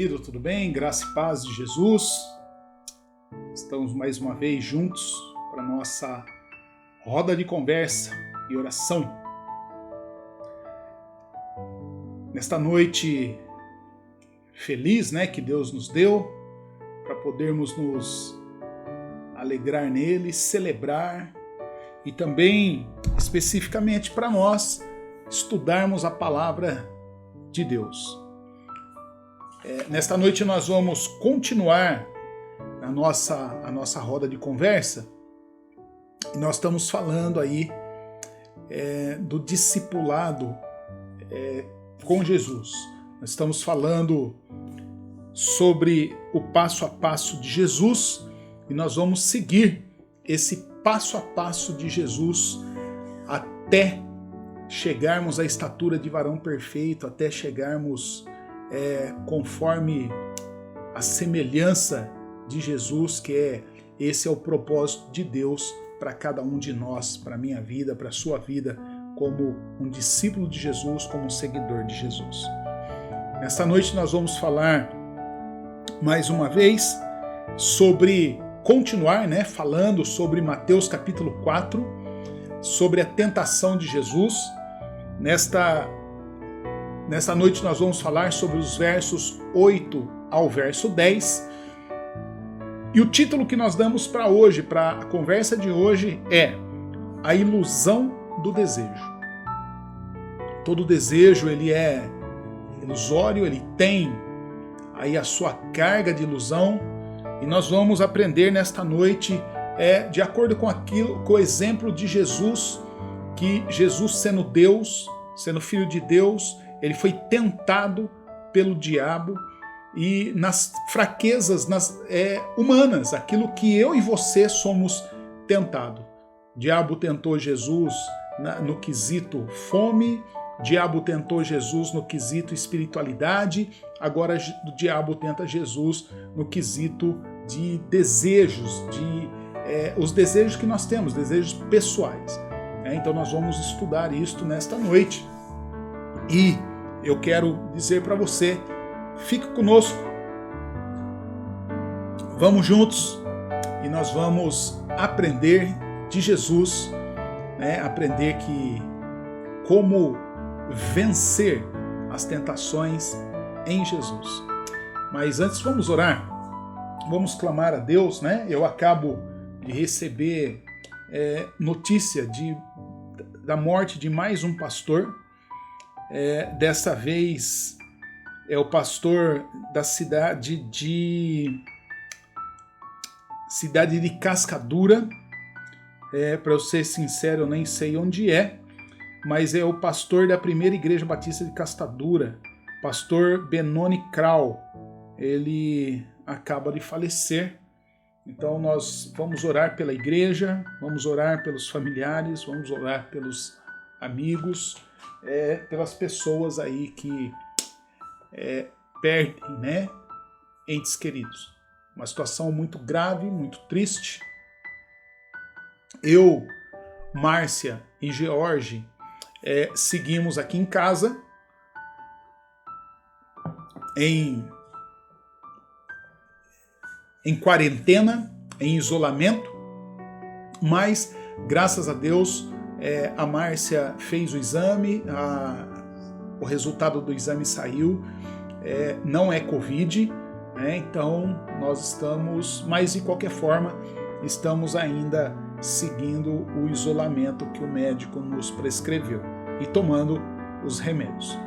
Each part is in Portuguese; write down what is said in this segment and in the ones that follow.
Tudo bem? Graça e paz de Jesus. Estamos mais uma vez juntos para nossa roda de conversa e oração. Nesta noite feliz, que Deus nos deu para podermos nos alegrar nele, celebrar e também especificamente para nós estudarmos a palavra de Deus. Nesta noite nós vamos continuar a nossa roda de conversa e nós estamos falando aí do discipulado com Jesus. Nós estamos falando sobre o passo a passo de Jesus e nós vamos seguir esse passo a passo de Jesus até chegarmos à estatura de varão perfeito, até chegarmos conforme a semelhança de Jesus, que esse é o propósito de Deus para cada um de nós, para a minha vida, para a sua vida, como um discípulo de Jesus, como um seguidor de Jesus. Nesta noite nós vamos falar mais uma vez sobre continuar, falando sobre Mateus capítulo 4, sobre a tentação de Jesus. Nesta noite nós vamos falar sobre os versos 8 ao verso 10. E o título que nós damos para hoje, para a conversa de hoje, é A Ilusão do Desejo. Todo desejo ele é ilusório, ele tem aí a sua carga de ilusão, e nós vamos aprender nesta noite de acordo com o exemplo de Jesus, que Jesus, sendo Deus, sendo Filho de Deus, ele foi tentado pelo diabo e nas fraquezas humanas, aquilo que eu e você somos tentados. O diabo tentou Jesus no quesito fome, o diabo tentou Jesus no quesito espiritualidade, agora o diabo tenta Jesus no quesito de desejos, os desejos que nós temos, desejos pessoais. Então nós vamos estudar isto nesta noite. E eu quero dizer para você, fique conosco, vamos juntos e nós vamos aprender de Jesus, aprender como vencer as tentações em Jesus. Mas antes vamos orar, vamos clamar a Deus, Eu acabo de receber notícia da morte de mais um pastor. Dessa vez é o pastor da cidade de Cascadura. Para eu ser sincero, eu nem sei onde mas é o pastor da primeira igreja batista de Cascadura, pastor Benoni Krau. Ele acaba de falecer. Então nós vamos orar pela igreja, vamos orar pelos familiares, vamos orar pelos amigos, pelas pessoas aí que perdem, entes queridos. Uma situação muito grave, muito triste. Eu, Márcia e George seguimos aqui em casa em quarentena, em isolamento, mas graças a Deus a Márcia fez o exame, o resultado do exame saiu, não é Covid, então nós estamos, mas de qualquer forma, estamos ainda seguindo o isolamento que o médico nos prescreveu e tomando os remédios.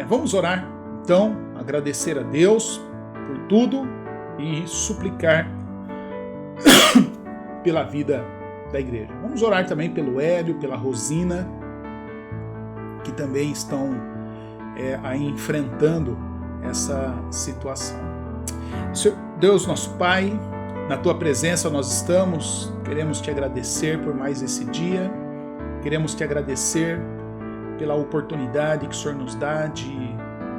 Vamos orar, então, agradecer a Deus por tudo e suplicar pela vida da igreja. Vamos orar também pelo Hélio, pela Rosina, que também estão aí enfrentando essa situação. Senhor Deus, nosso Pai, na Tua presença nós estamos, queremos Te agradecer por mais esse dia, queremos Te agradecer pela oportunidade que o Senhor nos dá de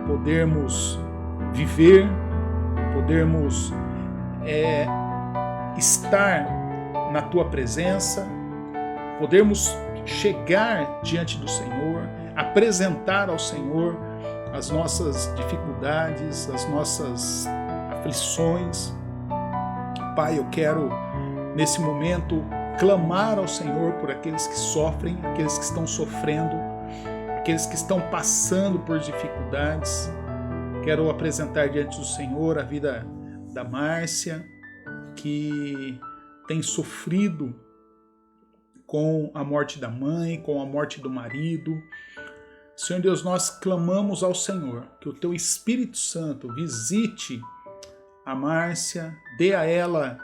podermos viver, podermos estar na Tua presença, podermos chegar diante do Senhor, apresentar ao Senhor as nossas dificuldades, as nossas aflições. Pai, eu quero nesse momento clamar ao Senhor por aqueles que sofrem, aqueles que estão sofrendo, aqueles que estão passando por dificuldades. Quero apresentar diante do Senhor a vida da Márcia, que tem sofrido com a morte da mãe, com a morte do marido. Senhor Deus, nós clamamos ao Senhor que o Teu Espírito Santo visite a Márcia, dê a ela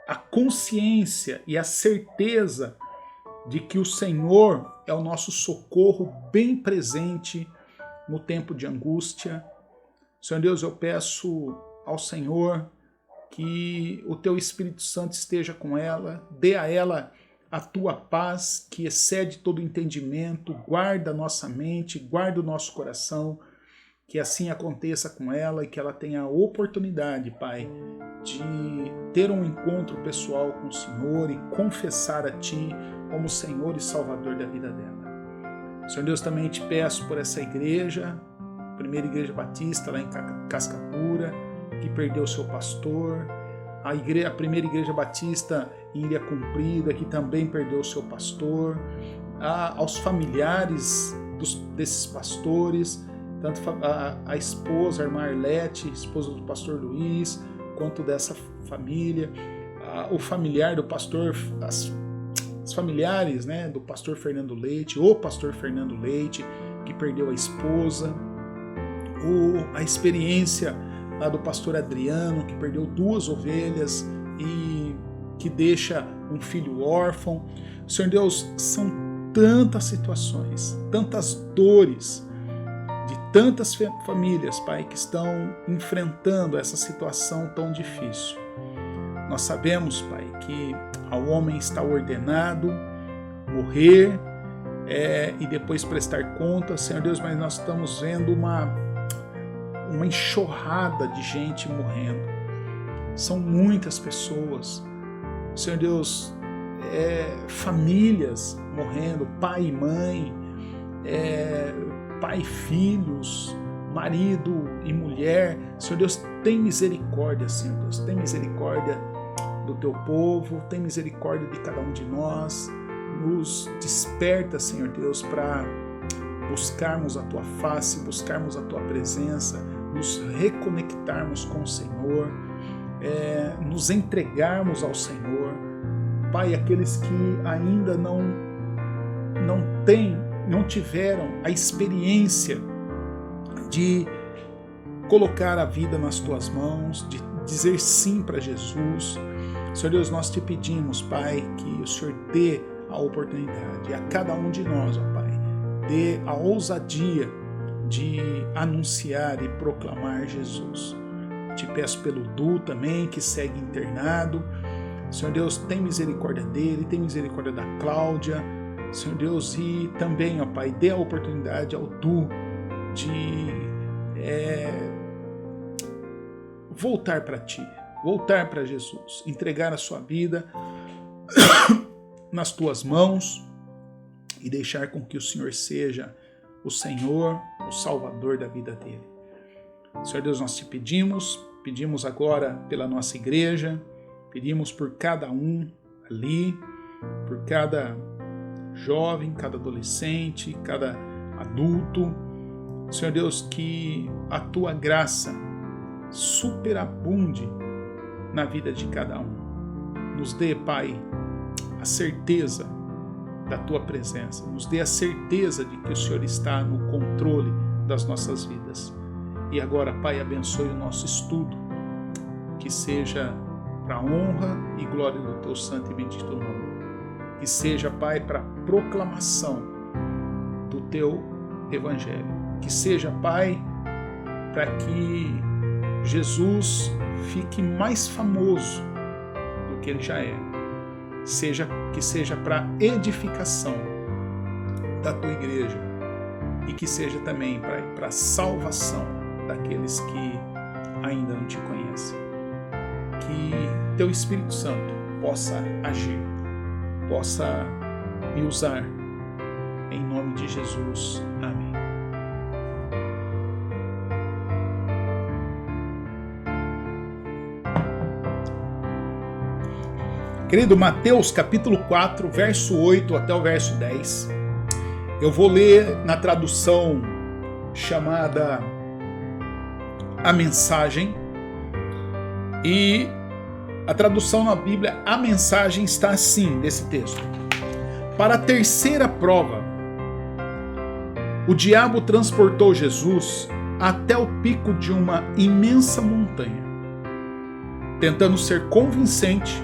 a consciência e a certeza de que o Senhor é o nosso socorro bem presente no tempo de angústia. Senhor Deus, eu peço ao Senhor que o Teu Espírito Santo esteja com ela, dê a ela a Tua paz que excede todo entendimento, guarda a nossa mente, guarda o nosso coração, que assim aconteça com ela e que ela tenha a oportunidade, Pai, de ter um encontro pessoal com o Senhor e confessar a Ti como Senhor e Salvador da vida dela. Senhor Deus, também te peço por essa igreja, Primeira Igreja Batista lá em Cascapura, que perdeu seu pastor, a Primeira Igreja Batista em Ilha Comprida, que também perdeu seu pastor, aos familiares desses pastores, tanto a esposa, a irmã Arlete, esposa do pastor Luiz, quanto dessa família, o familiar do pastor, os familiares, né, do pastor Fernando Leite, o pastor Fernando Leite, que perdeu a esposa, a experiência lá do pastor Adriano, que perdeu 2 ovelhas e que deixa um filho órfão. Senhor Deus, são tantas situações, tantas dores, de tantas famílias, Pai, que estão enfrentando essa situação tão difícil. Nós sabemos, Pai, que ao homem está ordenado morrer e depois prestar contas, Senhor Deus, mas nós estamos vendo uma enxurrada de gente morrendo. São muitas pessoas, Senhor Deus, famílias morrendo, pai e mãe, pai e filhos, marido e mulher. Senhor Deus, tem misericórdia, Senhor Deus, tem misericórdia do Teu povo, tem misericórdia de cada um de nós. Nos desperta, Senhor Deus, para buscarmos a Tua face, buscarmos a Tua presença, nos reconectarmos com o Senhor, nos entregarmos ao Senhor. Pai, aqueles que ainda não tiveram a experiência de colocar a vida nas Tuas mãos, de dizer sim para Jesus. Senhor Deus, nós te pedimos, Pai, que o Senhor dê a oportunidade a cada um de nós, ó Pai, dê a ousadia de anunciar e proclamar Jesus. Te peço pelo Du também, que segue internado. Senhor Deus, tem misericórdia dele, tem misericórdia da Cláudia, Senhor Deus, e também, ó Pai, dê a oportunidade ao Du de voltar para Ti, voltar para Jesus, entregar a sua vida nas Tuas mãos e deixar com que o Senhor seja o Senhor, o Salvador da vida dele. Senhor Deus, nós te pedimos agora pela nossa igreja, pedimos por cada um ali, por cada jovem, cada adolescente, cada adulto. Senhor Deus, que a Tua graça superabunde na vida de cada um. Nos dê, Pai, a certeza da Tua presença. Nos dê a certeza de que o Senhor está no controle das nossas vidas. E agora, Pai, abençoe o nosso estudo, que seja para a honra e glória do Teu santo e bendito nome. Que seja, Pai, para a proclamação do Teu Evangelho. Que seja, Pai, para que Jesus fique mais famoso do que Ele já é. Que seja para edificação da Tua igreja e que seja também, Pai, para a salvação daqueles que ainda não Te conhecem. Que Teu Espírito Santo possa agir, possa me usar Em nome de Jesus. Amém. Querido, Mateus capítulo 4, verso 8 até o verso 10. Eu vou ler na tradução chamada A Mensagem. E a tradução na Bíblia, A Mensagem, está assim, nesse texto. Para a terceira prova, o diabo transportou Jesus até o pico de uma imensa montanha. Tentando ser convincente,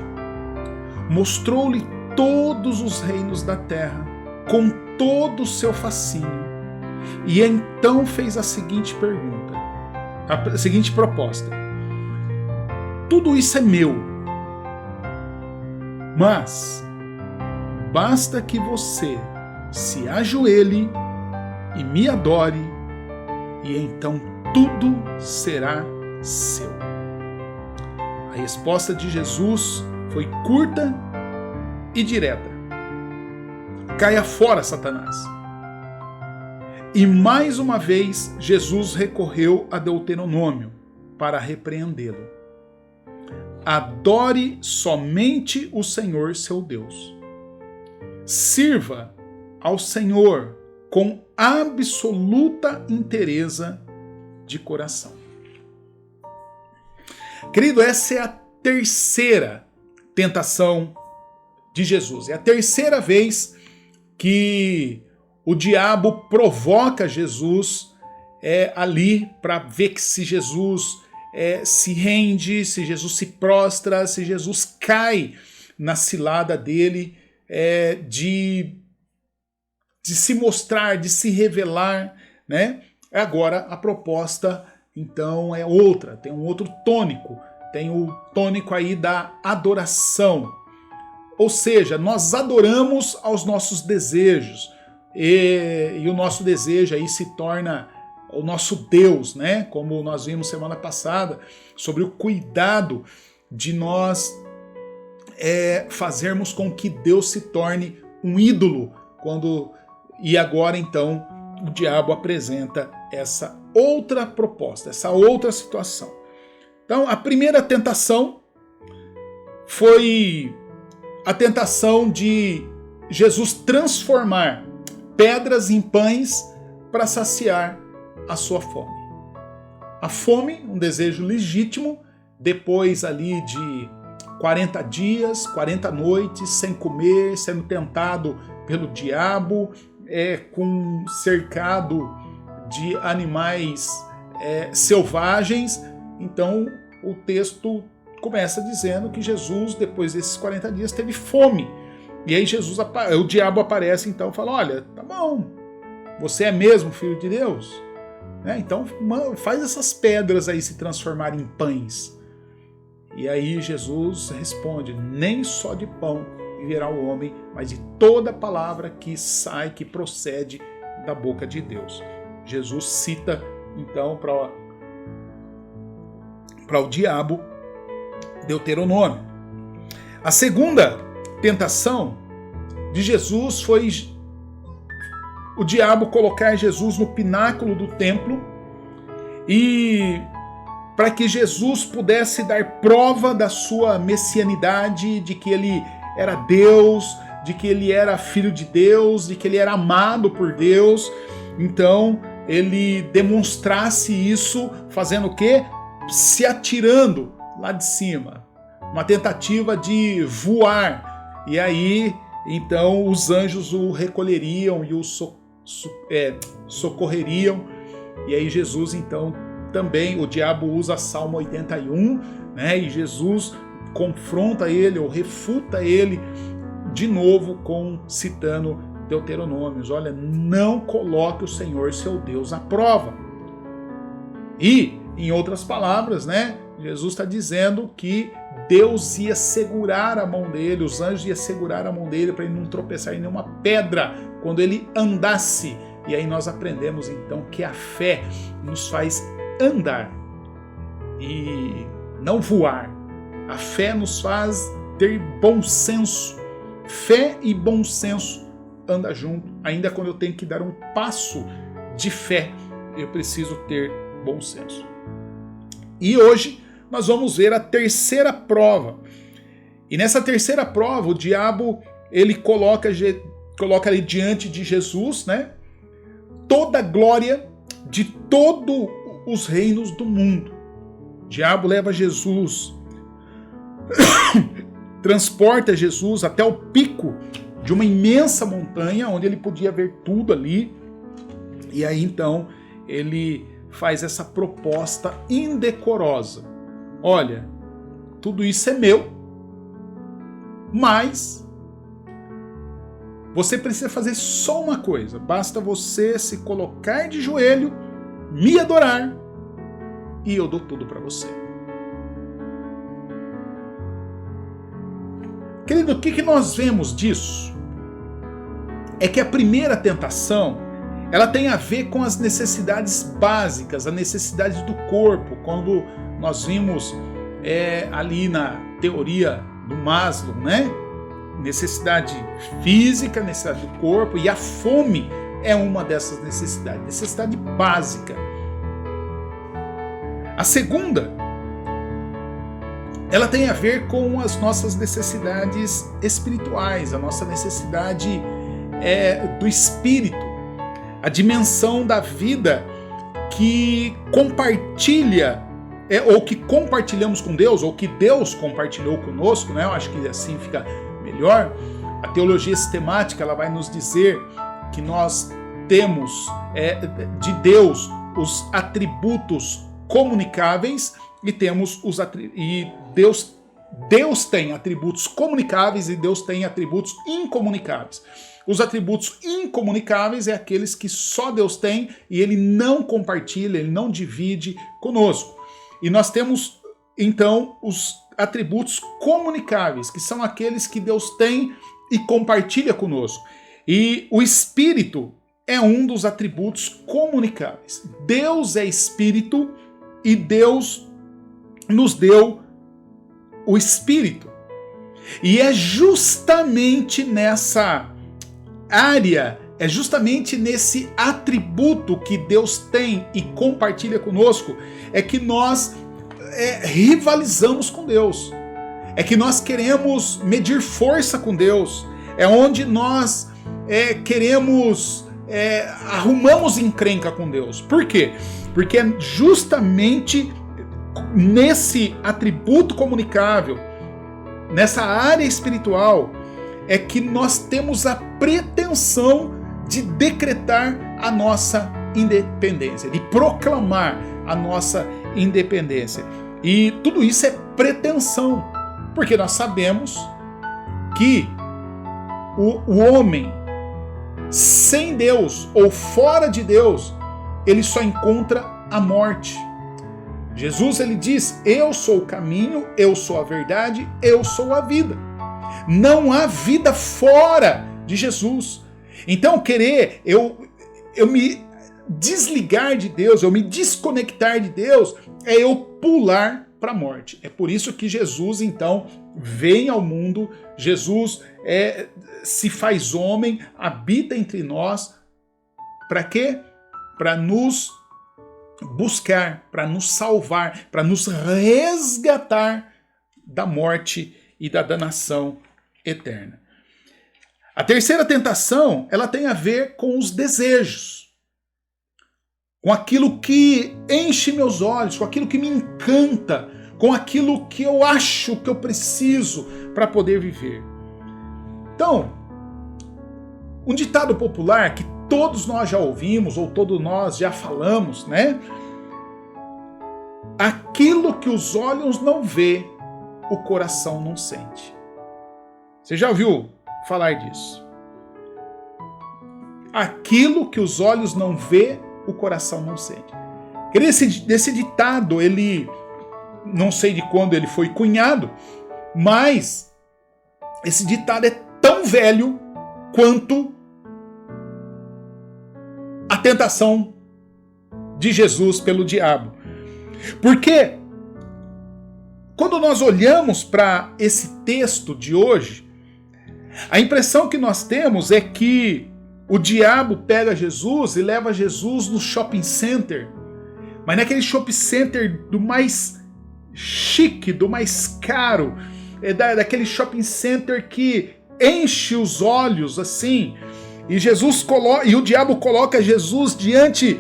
mostrou-lhe todos os reinos da terra, com todo o seu fascínio, e então fez a seguinte pergunta, a seguinte proposta: tudo isso é meu, mas basta que você se ajoelhe e me adore, e então tudo será seu. A resposta de Jesus foi curta e direta: caia fora, Satanás. E mais uma vez Jesus recorreu a Deuteronômio para repreendê-lo. Adore somente o Senhor seu Deus. Sirva ao Senhor com absoluta inteireza de coração. Querido, essa é a terceira tentação de Jesus. É a terceira vez que o diabo provoca Jesus ali para ver que se Jesus se rende, se Jesus se prostra, se Jesus cai na cilada dele de se mostrar, de se revelar, né? Agora a proposta então é outra, tem um outro tônico, tem o tônico aí da adoração. Ou seja, nós adoramos aos nossos desejos e o nosso desejo aí se torna o nosso Deus, né? Como nós vimos semana passada sobre o cuidado de nós fazermos com que Deus se torne um ídolo e agora então o diabo apresenta essa outra proposta, essa outra situação. Então a primeira tentação foi a tentação de Jesus transformar pedras em pães para saciar a sua fome. A fome, um desejo legítimo, depois ali de 40 dias, 40 noites, sem comer, sendo tentado pelo diabo, cercado de animais selvagens. Então o texto começa dizendo que Jesus, depois desses 40 dias, teve fome. E aí o diabo aparece então e fala: olha, tá bom, você é mesmo filho de Deus? Então faz essas pedras aí se transformarem em pães. E aí Jesus responde: nem só de pão viverá o homem, mas de toda palavra que sai, que procede da boca de Deus. Jesus cita então para o diabo Deuteronômio. A segunda tentação de Jesus foi o diabo colocar Jesus no pináculo do templo e para que Jesus pudesse dar prova da sua messianidade, de que ele era Deus, de que ele era filho de Deus, de que ele era amado por Deus. Então ele demonstrasse isso fazendo o quê? Se atirando lá de cima, uma tentativa de voar, e aí então os anjos o recolheriam e o socorreriam, e aí Jesus então também, o diabo usa Salmo 81, né, e Jesus confronta ele ou refuta ele de novo citando Deuteronômios: olha, não coloque o Senhor seu Deus à prova. E, em outras palavras, né, Jesus está dizendo que Deus ia segurar a mão dele, os anjos iam segurar a mão dele para ele não tropeçar em nenhuma pedra quando ele andasse. E aí nós aprendemos então que a fé nos faz andar e não voar. A fé nos faz ter bom senso. Fé e bom senso anda junto, ainda quando eu tenho que dar um passo de fé, eu preciso ter bom senso. E hoje nós vamos ver a terceira prova. E nessa terceira prova, o diabo ele coloca ali diante de Jesus, né, toda a glória de todos os reinos do mundo. O diabo leva Jesus, transporta Jesus até o pico de uma imensa montanha, onde ele podia ver tudo ali. E aí então ele faz essa proposta indecorosa. Olha, tudo isso é meu, mas você precisa fazer só uma coisa. Basta você se colocar de joelho, me adorar, e eu dou tudo para você. Querido, o que nós vemos disso? É que a primeira tentação, ela tem a ver com as necessidades básicas, as necessidades do corpo. Quando nós vimos ali na teoria do Maslow, né? Necessidade física, necessidade do corpo, e a fome é uma dessas necessidades, necessidade básica. A segunda, ela tem a ver com as nossas necessidades espirituais, a nossa necessidade do espírito, a dimensão da vida que compartilha, ou que compartilhamos com Deus, ou que Deus compartilhou conosco, né? Eu acho que assim fica melhor. A teologia sistemática ela vai nos dizer que nós temos de Deus os atributos comunicáveis e temos Deus tem atributos comunicáveis e Deus tem atributos incomunicáveis. Os atributos incomunicáveis é aqueles que só Deus tem e ele não compartilha, ele não divide conosco. E nós temos então os atributos comunicáveis, que são aqueles que Deus tem e compartilha conosco. E o Espírito é um dos atributos comunicáveis. Deus é Espírito e Deus nos deu o Espírito. E é justamente nessa área, é justamente nesse atributo que Deus tem e compartilha conosco, é que nós rivalizamos com Deus. É que nós queremos medir força com Deus. É onde nós arrumamos encrenca com Deus. Por quê? Porque é justamente nesse atributo comunicável, nessa área espiritual, é que nós temos a pretensão de decretar a nossa independência, de proclamar a nossa independência. E tudo isso é pretensão, porque nós sabemos que o homem sem Deus ou fora de Deus, ele só encontra a morte. Jesus ele diz: eu sou o caminho, eu sou a verdade, eu sou a vida. Não há vida fora de Jesus. Então eu me desligar de Deus, eu me desconectar de Deus, é eu pular para a morte. É por isso que Jesus então vem ao mundo, Jesus se faz homem, habita entre nós. Para quê? Para nos buscar, para nos salvar, para nos resgatar da morte e da danação eterna. A terceira tentação, ela tem a ver com os desejos, com aquilo que enche meus olhos, com aquilo que me encanta, com aquilo que eu acho que eu preciso para poder viver. Então, um ditado popular que todos nós já ouvimos, ou todos nós já falamos, né? Aquilo que os olhos não vê, o coração não sente. Você já ouviu falar disso? Aquilo que os olhos não vê, o coração não sente. Esse ditado, ele, não sei de quando ele foi cunhado, mas esse ditado é tão velho quanto a tentação de Jesus pelo diabo. Porque quando nós olhamos para esse texto de hoje, A impressão que nós temos é que o diabo pega Jesus e leva Jesus no shopping center, mas naquele shopping center do mais chique, do mais caro, daquele shopping center que enche os olhos assim, e o diabo coloca Jesus diante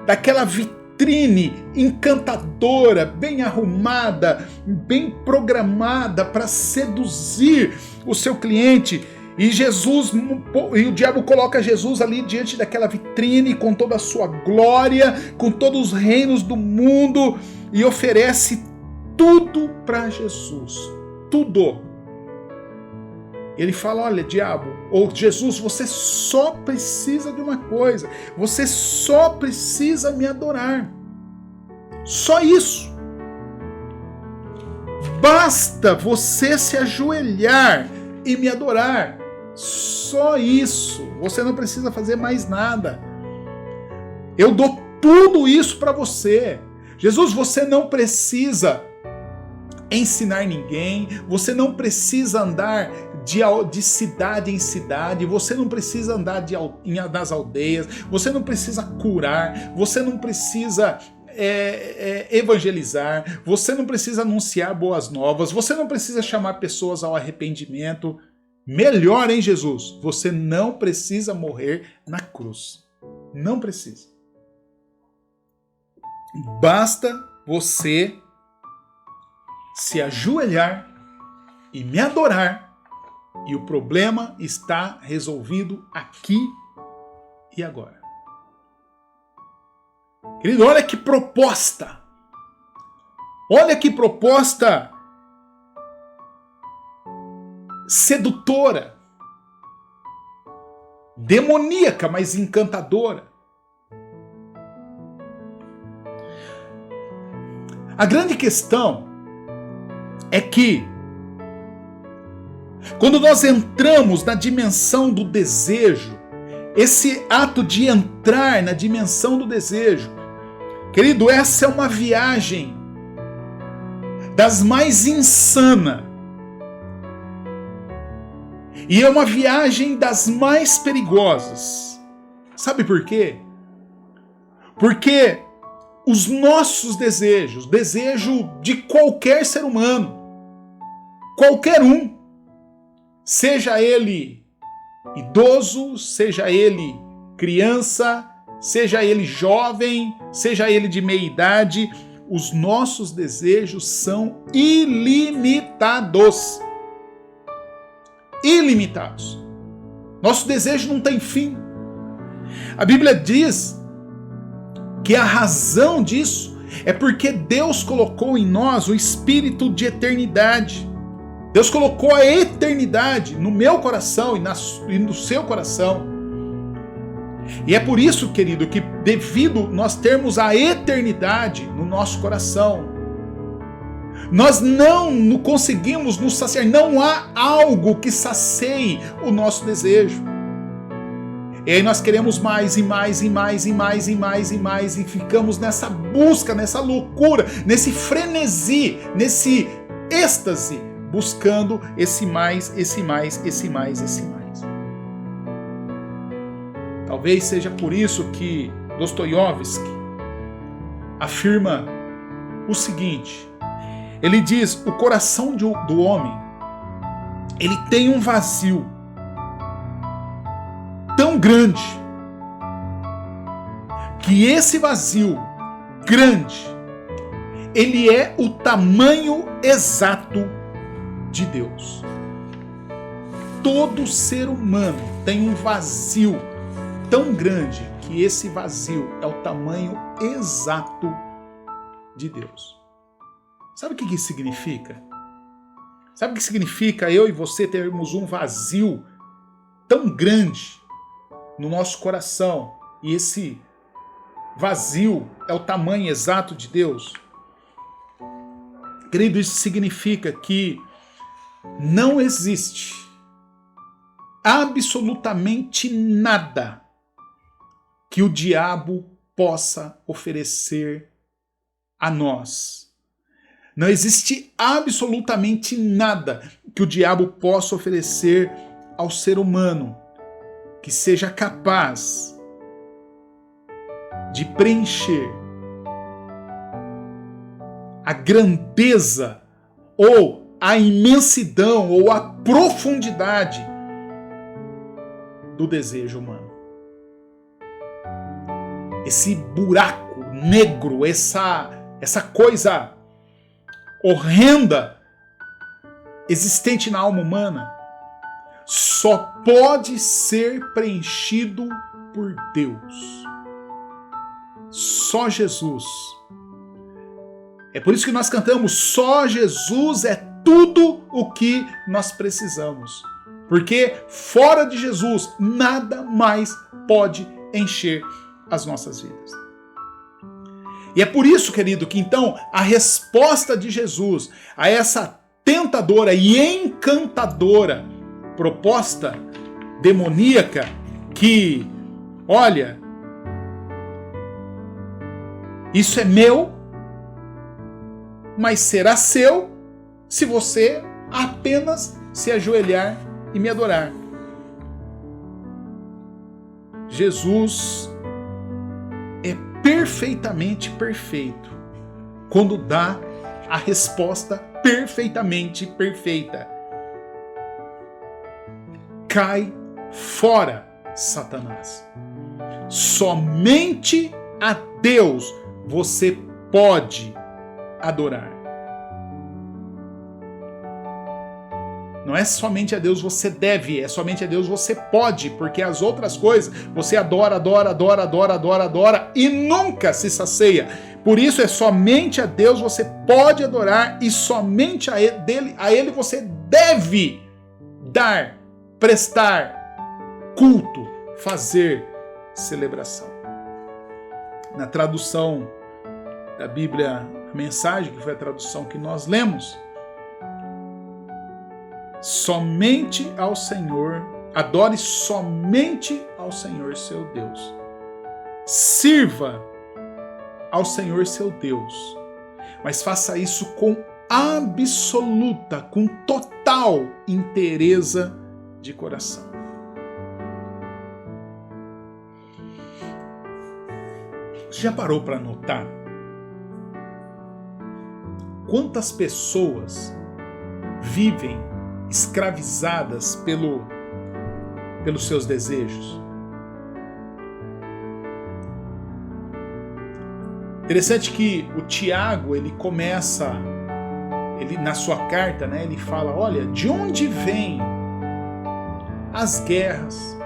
daquela vitrine encantadora, bem arrumada, bem programada para seduzir o seu cliente. E o diabo coloca Jesus ali diante daquela vitrine com toda a sua glória, com todos os reinos do mundo, e oferece tudo para Jesus. Tudo. Ele fala: olha, diabo, ou Jesus, você só precisa de uma coisa. Você só precisa me adorar. Só isso. Basta você se ajoelhar e me adorar. Só isso. Você não precisa fazer mais nada. Eu dou tudo isso para você. Jesus, você não precisa ensinar ninguém, você não precisa andar de cidade em cidade, você não precisa andar nas aldeias, você não precisa curar, você não precisa evangelizar, você não precisa anunciar boas novas, você não precisa chamar pessoas ao arrependimento. Melhor, hein, Jesus? Você não precisa morrer na cruz. Não precisa. Basta você se ajoelhar e me adorar, e o problema está resolvido aqui e agora. Querido, olha que proposta! Olha que proposta sedutora, demoníaca, mas encantadora. A grande questão é que quando nós entramos na dimensão do desejo, esse ato de entrar na dimensão do desejo, querido, essa é uma viagem das mais insanas. E é uma viagem das mais perigosas. Sabe por quê? Porque os nossos desejos, desejo de qualquer ser humano, qualquer um, seja ele idoso, seja ele criança, seja ele jovem, seja ele de meia idade, os nossos desejos são ilimitados. Ilimitados. Nosso desejo não tem fim. A Bíblia diz que a razão disso é porque Deus colocou em nós o espírito de eternidade. Deus colocou a eternidade no meu coração e no seu coração. E é por isso, querido, que devido nós termos a eternidade no nosso coração, nós não conseguimos nos saciar, não há algo que sacie o nosso desejo. E aí nós queremos mais e mais e mais e mais e mais e mais, e ficamos nessa busca, nessa loucura, nesse frenesi, nesse êxtase, buscando esse mais, esse mais, esse mais, esse mais. Talvez seja por isso que Dostoiévski afirma o seguinte. Ele diz: o coração do homem, ele tem um vazio tão grande, que esse vazio grande, ele é o tamanho exato de Deus. Todo ser humano tem um vazio tão grande que esse vazio é o tamanho exato de Deus. Sabe o que isso significa? Sabe o que significa eu e você termos um vazio tão grande no nosso coração, e esse vazio é o tamanho exato de Deus? Querido, isso significa que não existe absolutamente nada que o diabo possa oferecer a nós. Não existe absolutamente nada que o diabo possa oferecer ao ser humano que seja capaz de preencher a grandeza ou a imensidão ou a profundidade do desejo humano. Esse buraco negro, essa coisa horrenda existente na alma humana, só pode ser preenchido por Deus. Só Jesus. É por isso que nós cantamos: só Jesus é tudo o que nós precisamos. Porque fora de Jesus, nada mais pode encher as nossas vidas. E é por isso, querido, que então a resposta de Jesus a essa tentadora e encantadora proposta demoníaca que, olha, isso é meu, mas será seu se você apenas se ajoelhar e me adorar. Jesus é perfeitamente perfeito quando dá a resposta perfeitamente perfeita. Cai fora, Satanás. Somente a Deus você pode adorar. Não é somente a Deus você deve, é somente a Deus você pode, porque as outras coisas você adora e nunca se sacia. Por isso é somente a Deus você pode adorar e somente a Ele você deve dar, prestar culto, fazer celebração. Na tradução da Bíblia, a Mensagem, que foi a tradução que nós lemos, somente ao Senhor, adore somente ao Senhor seu Deus. Sirva ao Senhor seu Deus, mas faça isso com absoluta, com total inteireza de coração. Você já parou para notar quantas pessoas vivem escravizadas pelos seus desejos? Interessante que o Tiago, ele começa, na sua carta, né, ele fala, olha, de onde vêm as guerras?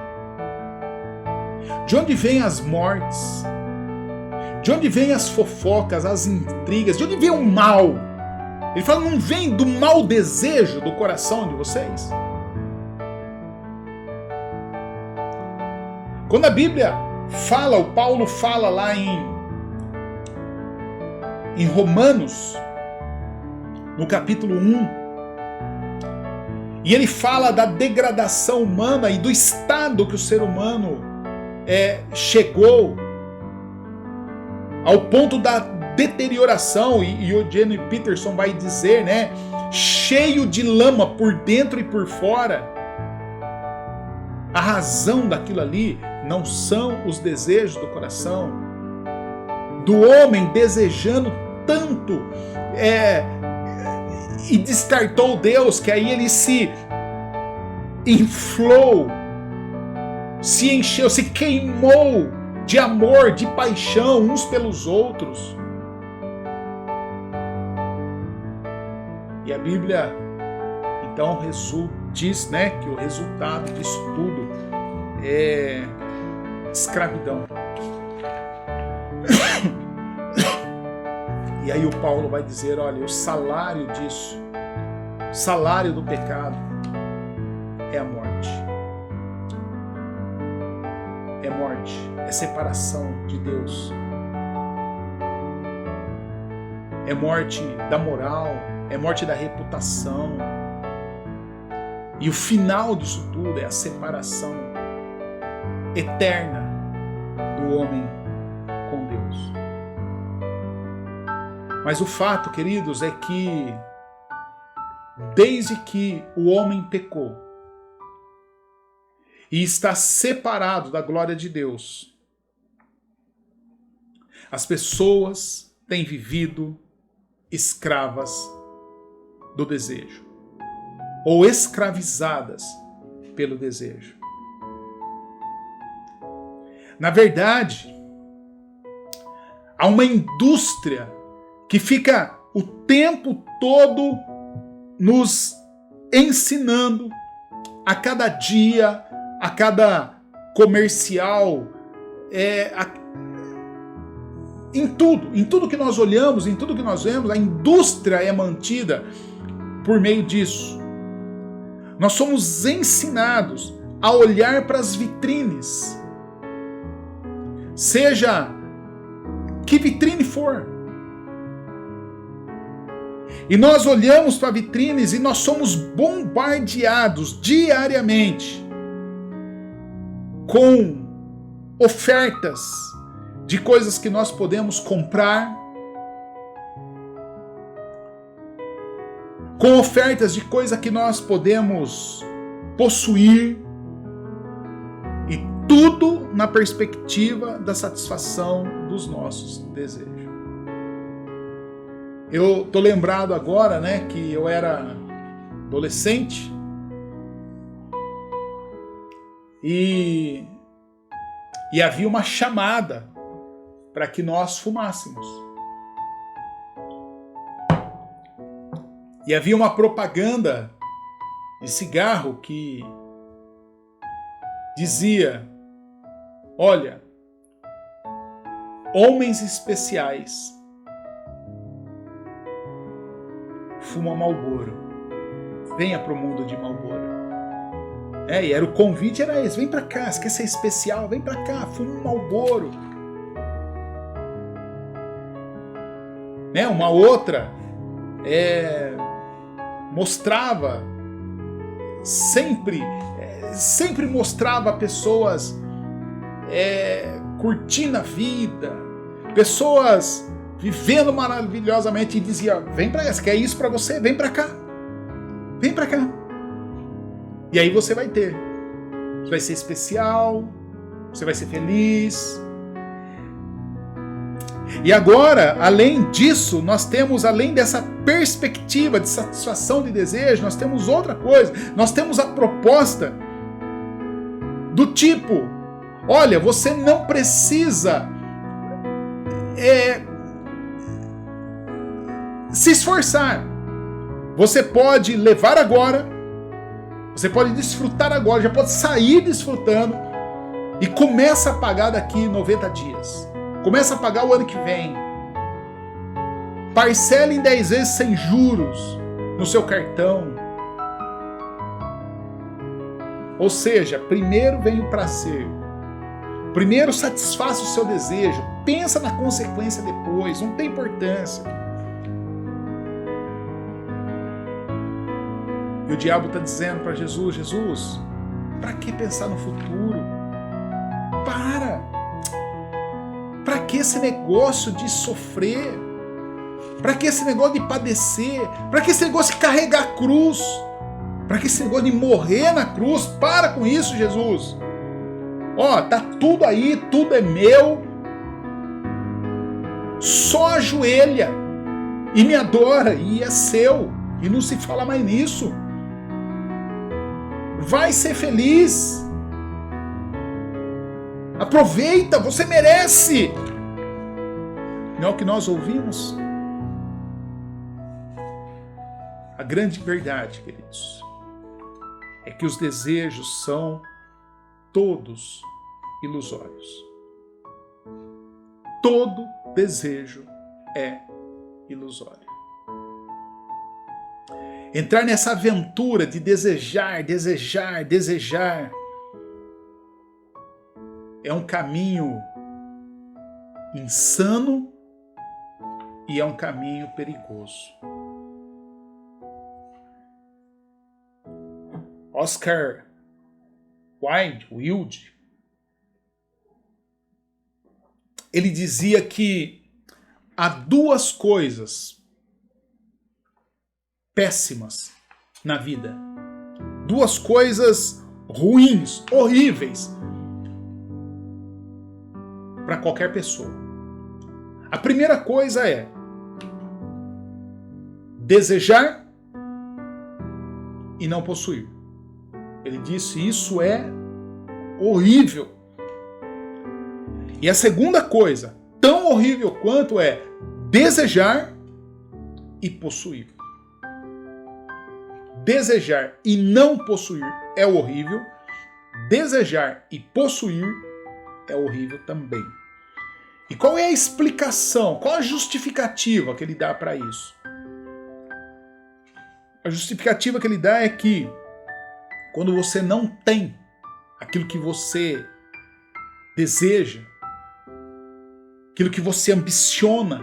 De onde vêm as mortes? De onde vêm as fofocas, as intrigas? De onde vem o mal? Ele fala, não vem do mau desejo do coração de vocês? Quando a Bíblia fala, o Paulo fala lá em Romanos, no capítulo 1, e ele fala da degradação humana e do estado que o ser humano chegou ao ponto da deterioração, e o Eugene Peterson vai dizer, né, cheio de lama por dentro e por fora. A razão daquilo ali não são os desejos do coração, do homem desejando tanto e descartou Deus, que aí ele se inflou, se encheu, se queimou de amor, de paixão uns pelos outros. E a Bíblia então diz, né, que o resultado disso tudo é escravidão. E aí o Paulo vai dizer, olha, o salário disso, o salário do pecado é a morte. É morte, é separação de Deus. É morte da moral, é morte da reputação. E o final disso tudo é a separação eterna do homem com Deus. Mas o fato, queridos, é que desde que o homem pecou, e está separado da glória de Deus, as pessoas têm vivido escravas do desejo, ou escravizadas pelo desejo. Na verdade, há uma indústria que fica o tempo todo nos ensinando, a cada dia, a cada comercial, em tudo que nós olhamos, em tudo que nós vemos, a indústria é mantida por meio disso. Nós somos ensinados a olhar para as vitrines, seja que vitrine for. E nós olhamos para vitrines e nós somos bombardeados diariamente com ofertas de coisas que nós podemos comprar, com ofertas de coisas que nós podemos possuir, e tudo na perspectiva da satisfação dos nossos desejos. Eu tô lembrado agora, né, que eu era adolescente e havia uma chamada para que nós fumássemos. E havia uma propaganda de cigarro que dizia: olha, homens especiais fumam Marlboro. Venha pro mundo de Marlboro. E era o convite, era esse: vem pra cá, você quer ser especial? Vem pra cá, fuma um Marlboro. Uma outra mostrava, sempre mostrava pessoas curtindo a vida, pessoas vivendo maravilhosamente, e dizia: vem pra cá, você quer isso pra você? Vem pra cá. Vem pra cá. E aí você vai ter. Você vai ser especial, você vai ser feliz. E agora, além disso, nós temos, além dessa perspectiva de satisfação de desejo, nós temos outra coisa. Nós temos a proposta do tipo: olha, você não precisa se esforçar. Você pode levar agora, você pode desfrutar agora, já pode sair desfrutando e começa a pagar daqui 90 dias. Começa a pagar o ano que vem. Parcela em 10 vezes sem juros no seu cartão. Ou seja, primeiro vem o prazer. Primeiro satisfaça o seu desejo. Pensa na consequência depois. Não tem importância. E o diabo está dizendo para Jesus: Jesus, para que pensar no futuro? Para que esse negócio de sofrer? Para que esse negócio de padecer? Para que esse negócio de carregar a cruz? Para que esse negócio de morrer na cruz? Para com isso, Jesus. Tá tudo aí, tudo é meu. Só ajoelha e me adora, e é seu. E não se fala mais nisso. Vai ser feliz. Aproveita, você merece. Não é o que nós ouvimos? A grande verdade, queridos, é que os desejos são todos ilusórios. Todo desejo é ilusório. Entrar nessa aventura de desejar é um caminho insano e é um caminho perigoso. Oscar Wilde, ele dizia que há duas coisas péssimas na vida. Duas coisas ruins, horríveis para qualquer pessoa. A primeira coisa é desejar e não possuir. Ele disse: isso é horrível. E a segunda coisa, tão horrível quanto, é desejar e possuir. Desejar e não possuir é horrível. Desejar e possuir é horrível também. E qual é a explicação? Qual a justificativa que ele dá para isso? A justificativa que ele dá é que quando você não tem aquilo que você deseja, aquilo que você ambiciona,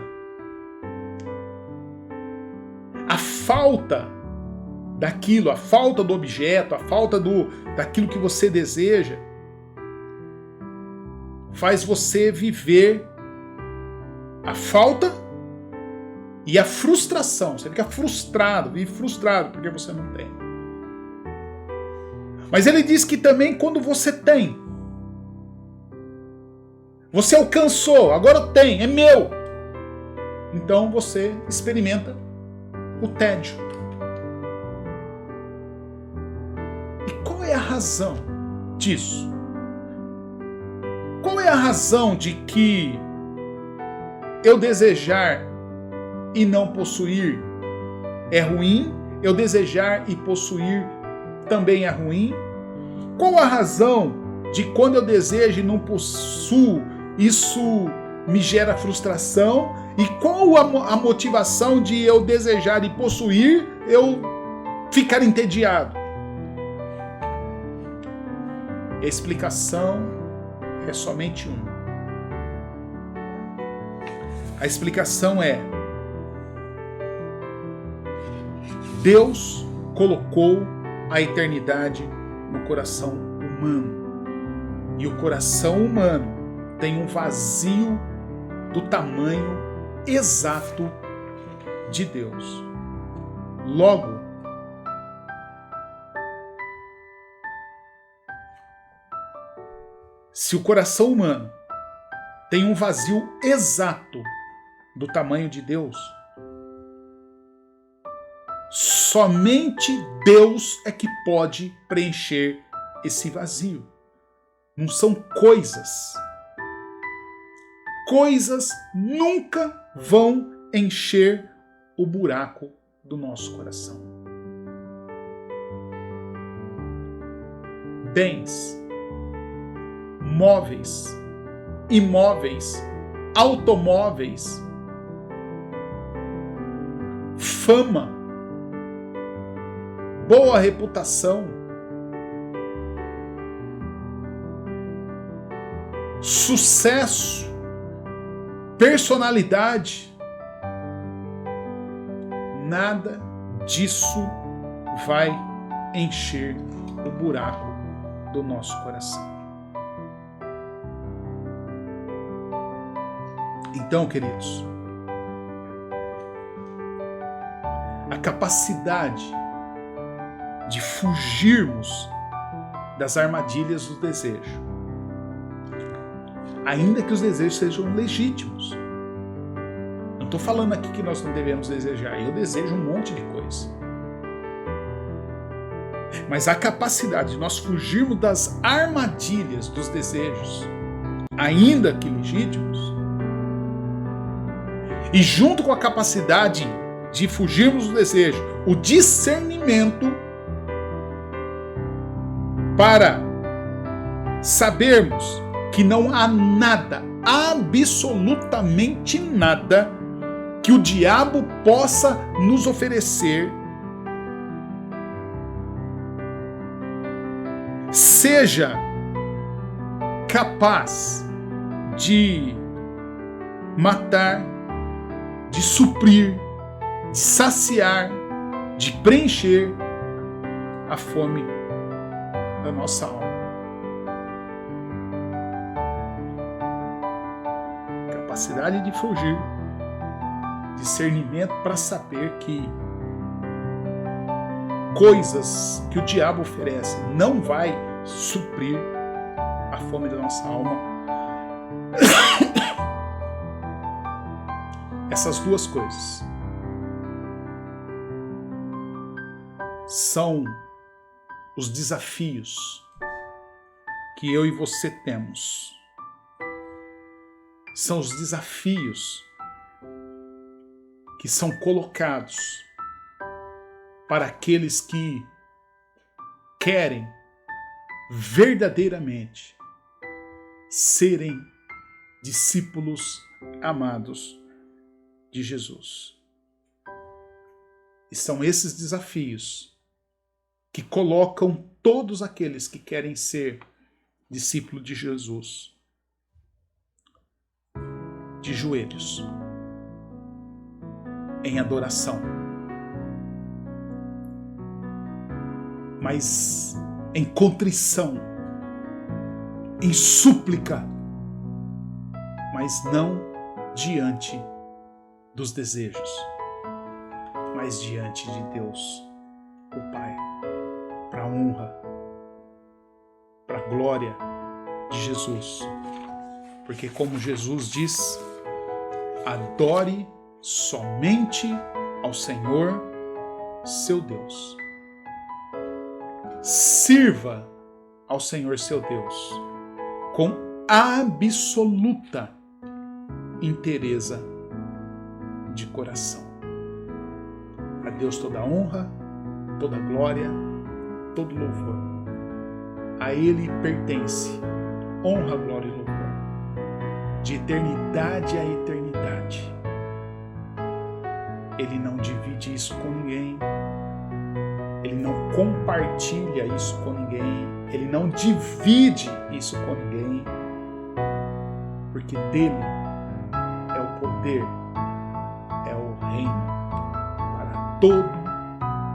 a falta daquilo, a falta do objeto, a falta daquilo que você deseja, faz você viver a falta e a frustração. Você fica frustrado, vive frustrado porque você não tem. Mas ele diz que também quando você tem, você alcançou, agora tem, é meu. Então você experimenta o tédio. E qual é a razão disso? Qual é a razão de que eu desejar e não possuir é ruim? Eu desejar e possuir também é ruim? Qual a razão de quando eu desejo e não possuo, isso me gera frustração? E qual a motivação de eu desejar e possuir, eu ficar entediado? A explicação é somente uma. A explicação é: Deus colocou a eternidade no coração humano. E o coração humano tem um vazio do tamanho exato de Deus. Logo, se o coração humano tem um vazio exato do tamanho de Deus, somente Deus é que pode preencher esse vazio. Não são coisas. Coisas nunca vão encher o buraco do nosso coração. Bens, móveis, imóveis, automóveis, fama, boa reputação, sucesso, personalidade, nada disso vai encher o buraco do nosso coração. Então, queridos, a capacidade de fugirmos das armadilhas do desejo, ainda que os desejos sejam legítimos. Não estou falando aqui que nós não devemos desejar. Eu desejo um monte de coisa. Mas a capacidade de nós fugirmos das armadilhas dos desejos, ainda que legítimos, e junto com a capacidade de fugirmos do desejo, o discernimento para sabermos que não há nada, absolutamente nada, que o diabo possa nos oferecer, seja capaz de matar, de suprir, de saciar, de preencher a fome da nossa alma. Capacidade de fugir, discernimento para saber que coisas que o diabo oferece não vai suprir a fome da nossa alma. Essas duas coisas são os desafios que eu e você temos. São os desafios que são colocados para aqueles que querem verdadeiramente serem discípulos amados de Jesus. E são esses desafios que colocam todos aqueles que querem ser discípulo de Jesus de joelhos, em adoração, mas em contrição, em súplica, mas não diante dos desejos, mas diante de Deus, o Pai, para a honra, para a glória de Jesus. Porque como Jesus diz, adore somente ao Senhor, seu Deus. Sirva ao Senhor, seu Deus, com absoluta inteireza de coração. A Deus toda honra, toda glória, todo louvor. A Ele pertence honra, glória e louvor, de eternidade a eternidade. Ele não divide isso com ninguém, Ele não compartilha isso com ninguém, Ele não divide isso com ninguém, porque dele é o poder, é o reino para todo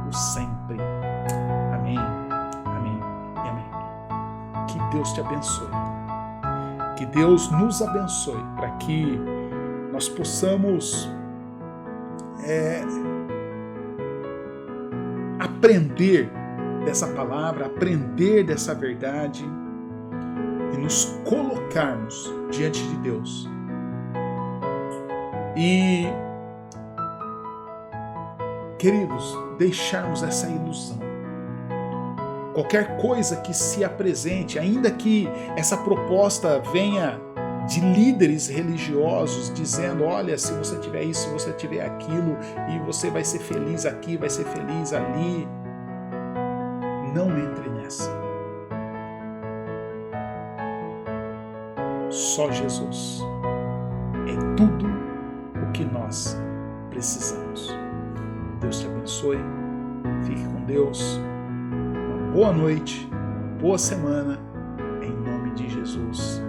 o sempre. Amém, amém e amém. Que Deus te abençoe. Que Deus nos abençoe para que nós possamos aprender dessa palavra, aprender dessa verdade e nos colocarmos diante de Deus. E, queridos, deixarmos essa ilusão. Qualquer coisa que se apresente, ainda que essa proposta venha de líderes religiosos dizendo, olha, se você tiver isso, se você tiver aquilo, e você vai ser feliz aqui, vai ser feliz ali. Não entre nessa. Só Jesus é tudo o que nós precisamos. Deus te abençoe. Fique com Deus. Boa noite, boa semana, em nome de Jesus.